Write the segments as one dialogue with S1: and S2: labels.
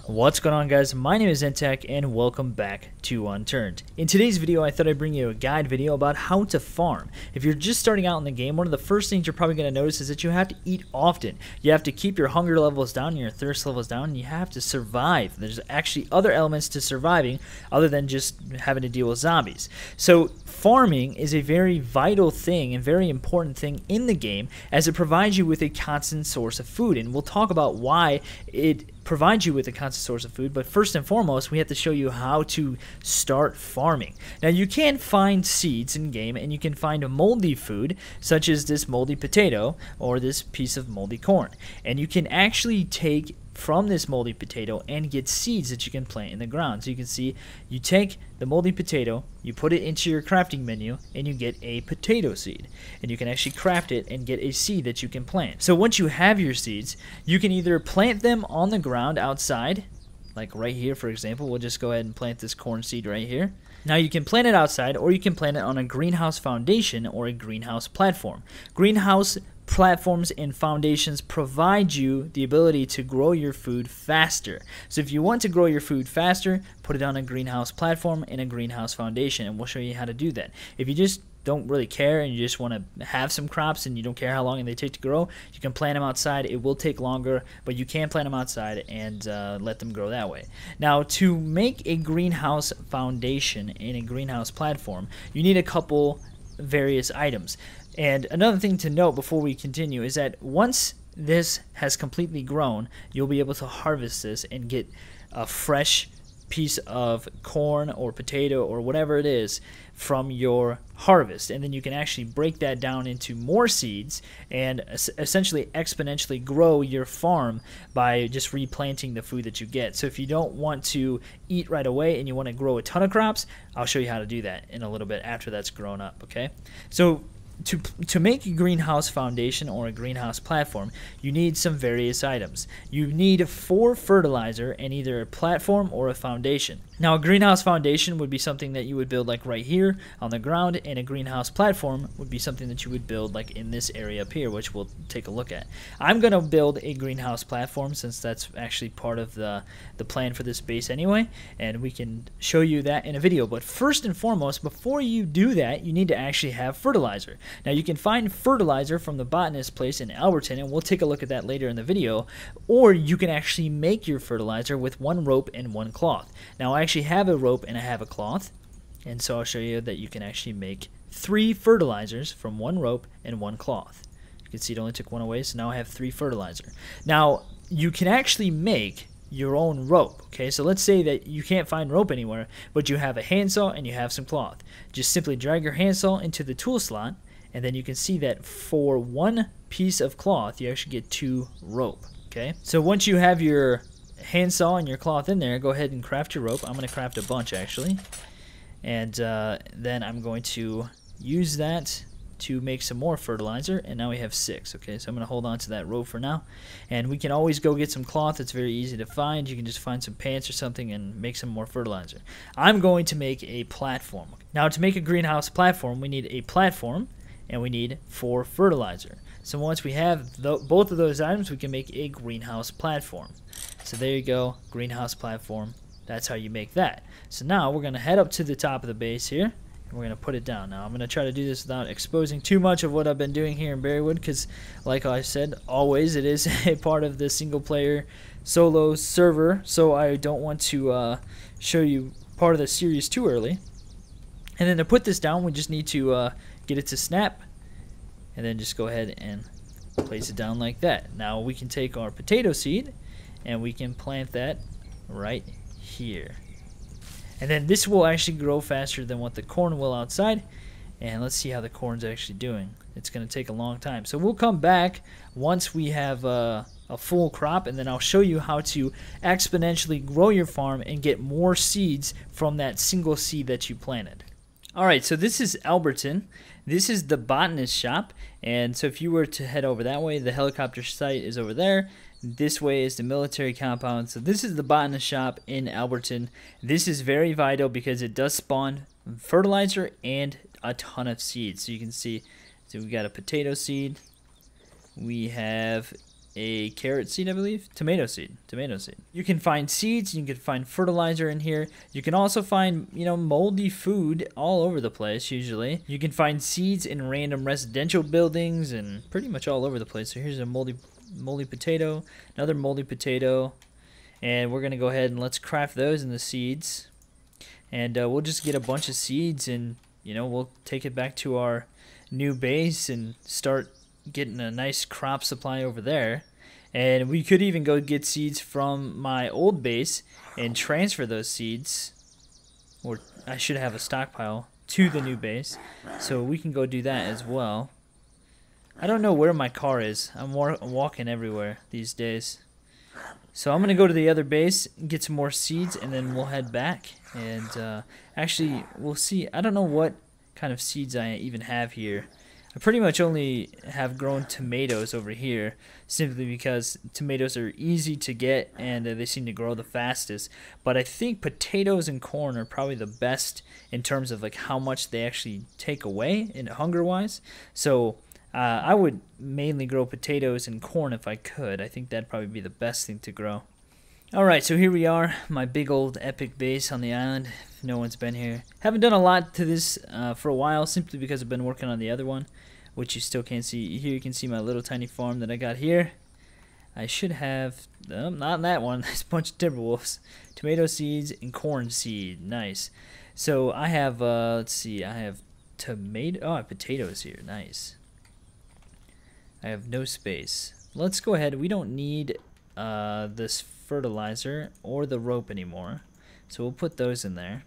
S1: What's going on, guys? My name is Ntech and welcome back to Unturned. In today's video, I thought I'd bring you a guide video about how to farm. If you're just starting out in the game, one of the first things you're probably going to notice is that you have to eat often. You have to keep your hunger levels down, your thirst levels down, and you have to survive. There's actually other elements to surviving other than just having to deal with zombies. So farming is a very vital thing and very important thing in the game, as it provides you with a constant source of food, and we'll talk about why it provides you with a constant source of food. But first and foremost, we have to show you how to start farming. Now, you can find seeds in game, and you can find moldy food such as this moldy potato or this piece of moldy corn, and you can actually take from this moldy potato and get seeds that you can plant in the ground. So you can see, you take the moldy potato, you put it into your crafting menu, and you get a potato seed, and you can actually craft it and get a seed that you can plant. So once you have your seeds, you can either plant them on the ground outside, like right here for example. We'll just go ahead and plant this corn seed right here. Now you can plant it outside, or you can plant it on a greenhouse foundation or a greenhouse platform. Greenhouse platforms and foundations provide you the ability to grow your food faster. So if you want to grow your food faster, put it on a greenhouse platform and a greenhouse foundation, and we'll show you how to do that. If you just don't really care and you just want to have some crops and you don't care how long they take to grow, you can plant them outside. It will take longer, but you can plant them outside and let them grow that way. Now, to make a greenhouse foundation and a greenhouse platform, you need a couple various items. And another thing to note before we continue is that once this has completely grown, you'll be able to harvest this and get a fresh piece of corn or potato or whatever it is from your harvest, and then you can actually break that down into more seeds and essentially exponentially grow your farm by just replanting the food that you get. So if you don't want to eat right away and you want to grow a ton of crops, I'll show you how to do that in a little bit after that's grown up. Okay, so to make a greenhouse foundation or a greenhouse platform, you need some various items. You need 4 fertilizer and either a platform or a foundation. Now, a greenhouse foundation would be something that you would build like right here on the ground, and a greenhouse platform would be something that you would build like in this area up here, which we'll take a look at. I'm going to build a greenhouse platform since that's actually part of the plan for this base anyway, and we can show you that in a video. But first and foremost, before you do that, you need to actually have fertilizer. Now, you can find fertilizer from the Botanist place in Alberton, and we'll take a look at that later in the video, or you can actually make your fertilizer with 1 rope and 1 cloth. Now, I actually have a rope and I have a cloth, and so I'll show you that you can actually make 3 fertilizers from 1 rope and 1 cloth. You can see it only took 1 away, so now I have 3 fertilizer. Now, you can actually make your own rope. Okay, so let's say that you can't find rope anywhere, but you have a handsaw and you have some cloth. Just simply drag your handsaw into the tool slot, and then you can see that for 1 piece of cloth, you actually get 2 rope. Okay, so once you have your handsaw and your cloth in there, go ahead and craft your rope. I'm going to craft a bunch actually, and then I'm going to use that to make some more fertilizer, and now we have 6. Okay, so I'm going to hold on to that rope for now, and we can always go get some cloth. It's very easy to find. You can just find some pants or something and make some more fertilizer. I'm going to make a platform. Now, to make a greenhouse platform, we need a platform and we need 4 fertilizer. So once we have both of those items, we can make a greenhouse platform. So there you go, greenhouse platform. That's how you make that. So now we're going to head up to the top of the base here, and we're going to put it down. Now I'm going to try to do this without exposing too much of what I've been doing here in Berrywood, because like I said, always it is a part of the single player solo server, so I don't want to show you part of the series too early. And then to put this down, we just need to get it to snap, and then just go ahead and place it down like that. Now we can take our potato seed and we can plant that right here, and then this will actually grow faster than what the corn will outside. And let's see how the corn's actually doing. It's going to take a long time, so we'll come back once we have a full crop, and then I'll show you how to exponentially grow your farm and get more seeds from that single seed that you planted. Alright, so this is Alberton. This is the Botanist Shop, and so if you were to head over that way, the helicopter site is over there. This way is the military compound. So this is the Botanist Shop in Alberton. This is very vital because it does spawn fertilizer and a ton of seeds. So you can see, so we got a potato seed, we have a carrot seed, I believe. Tomato seed. You can find seeds. You can find fertilizer in here. You can also find, you know, moldy food all over the place usually. You can find seeds in random residential buildings and pretty much all over the place. So here's a moldy potato, another moldy potato, and we're gonna go ahead and let's craft those in the seeds. And we'll just get a bunch of seeds, and you know, we'll take it back to our new base and start getting a nice crop supply over there. And we could even go get seeds from my old base and transfer those seeds, or I should have a stockpile, to the new base, so we can go do that as well. I don't know where my car is. I'm walking everywhere these days. So I'm going to go to the other base, get some more seeds, and then we'll head back. And actually, we'll see. I don't know what kind of seeds I even have here. I pretty much only have grown tomatoes over here, simply because tomatoes are easy to get and they seem to grow the fastest. But I think potatoes and corn are probably the best in terms of like how much they actually take away in hunger-wise. So I would mainly grow potatoes and corn if I could. I think that'd probably be the best thing to grow. Alright, so here we are, my big old epic base on the island. If no one's been here. Haven't done a lot to this for a while, simply because I've been working on the other one, which you still can't see. Here you can see my little tiny farm that I got here. I should have, not that one, there's a bunch of Timberwolves. Tomato seeds and corn seed, nice. So I have, let's see, I have I have potatoes here, nice. I have no space. Let's go ahead, we don't need this fertilizer or the rope anymore, so we'll put those in there,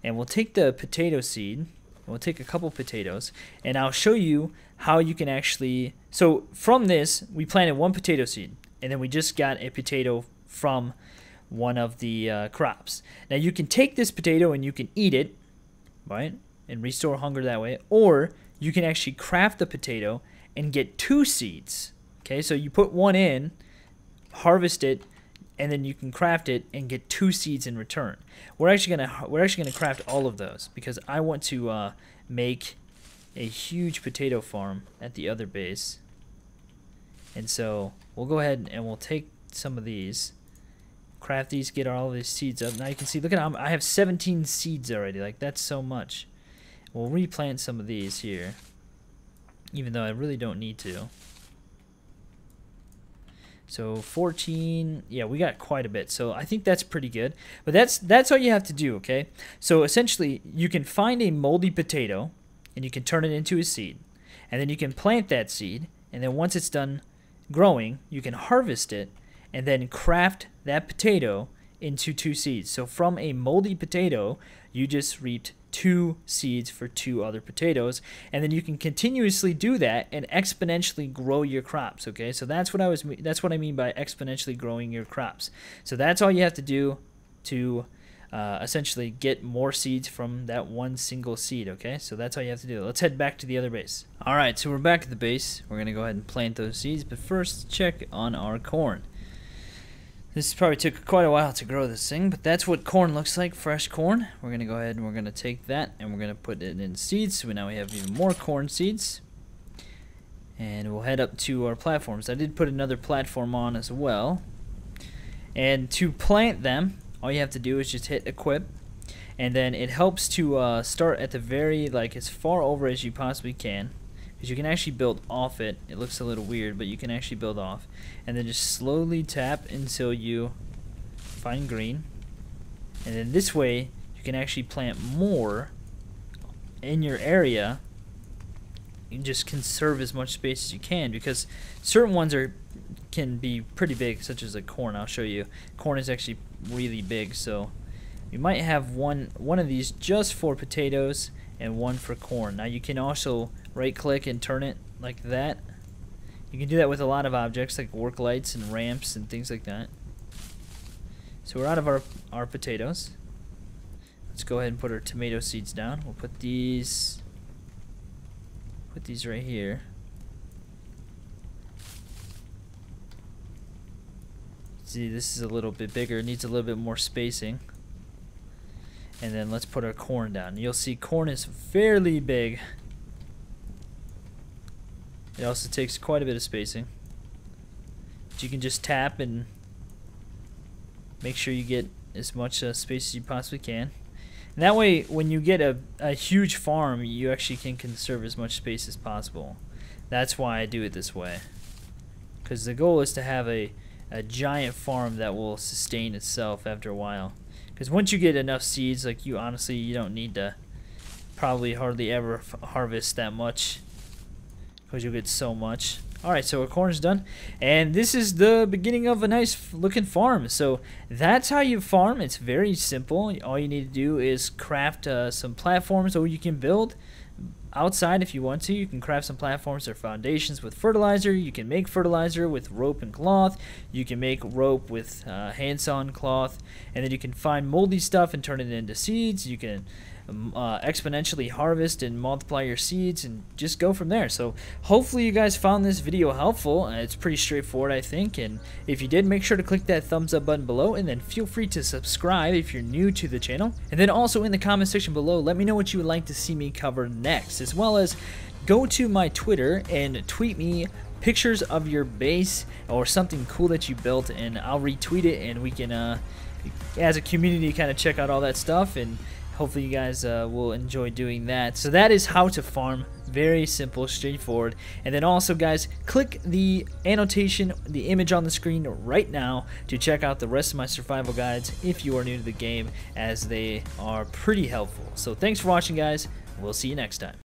S1: and we'll take the potato seed, we'll take a couple potatoes, and I'll show you how you can actually, so from this we planted one potato seed, and then we just got a potato from one of the crops. Now you can take this potato and you can eat it, right, and restore hunger that way, or you can actually craft the potato and get 2 seeds. Okay, so you put one in, harvest it, and then you can craft it and get 2 seeds in return. We're actually gonna craft all of those because I want to make a huge potato farm at the other base. And so we'll go ahead and we'll take some of these, craft these, get all of these seeds up. Now you can see, look at how I have 17 seeds already. Like, that's so much. We'll replant some of these here, even though I really don't need to. So 14, yeah, we got quite a bit. So I think that's pretty good. But that's all you have to do, okay? So essentially, you can find a moldy potato, and you can turn it into a seed. And then you can plant that seed, and then once it's done growing, you can harvest it, and then craft that potato into 2 seeds. So from a moldy potato, you just reaped 2 seeds for 2 other potatoes, and then you can continuously do that and exponentially grow your crops. Okay, so that's what I mean by exponentially growing your crops. So that's all you have to do to essentially get more seeds from that one single seed. Okay, so that's all you have to do. Let's head back to the other base. All right, so we're back at the base. We're gonna go ahead and plant those seeds, but first check on our corn. This probably took quite a while to grow this thing, but that's what corn looks like, fresh corn. We're going to go ahead and we're going to take that and we're going to put it in seeds. So now we have even more corn seeds. And we'll head up to our platforms. I did put another platform on as well. And to plant them, all you have to do is just hit equip. And then it helps to start at the very, like, as far over as you possibly can. Because you can actually build off it. It looks a little weird, but you can actually build off. And then just slowly tap until you find green. And then this way, you can actually plant more in your area. You just conserve as much space as you can, because certain ones can be pretty big, such as like corn. I'll show you. Corn is actually really big, so you might have one of these just for potatoes and one for corn. Now you can also right click and turn it like that. You can do that with a lot of objects like work lights and ramps and things like that. So we're out of our potatoes. Let's go ahead and put our tomato seeds down. We'll put these right here. See, this is a little bit bigger. It needs a little bit more spacing. And then let's put our corn down. You'll see corn is fairly big. It also takes quite a bit of spacing. you can just tap and make sure you get as much space as you possibly can. And that way, when you get a huge farm, you actually can conserve as much space as possible. That's why I do it this way. Because the goal is to have a giant farm that will sustain itself after a while. Because once you get enough seeds, like you don't need to probably hardly ever harvest that much, because you'll get so much. Alright, so our corn is done, and this is the beginning of a nice looking farm. So that's how you farm. It's very simple. All you need to do is craft some platforms, or you can build outside if you want to. You can craft some platforms or foundations with fertilizer. You can make fertilizer with rope and cloth. You can make rope with hand-sawn cloth, and then you can find moldy stuff and turn it into seeds. You can exponentially harvest and multiply your seeds and just go from there. So hopefully you guys found this video helpful. It's pretty straightforward, I think, and if you did, make sure to click that thumbs up button below, and then feel free to subscribe if you're new to the channel. And then also in the comment section below, let me know what you would like to see me cover next, as well as go to my Twitter and tweet me pictures of your base or something cool that you built, and I'll retweet it, and we can as a community kind of check out all that stuff, and hopefully you guys will enjoy doing that. So that is how to farm. Very simple, straightforward. And then also, guys, click the annotation, the image on the screen right now to check out the rest of my survival guides if you are new to the game, as they are pretty helpful. So thanks for watching, guys. We'll see you next time.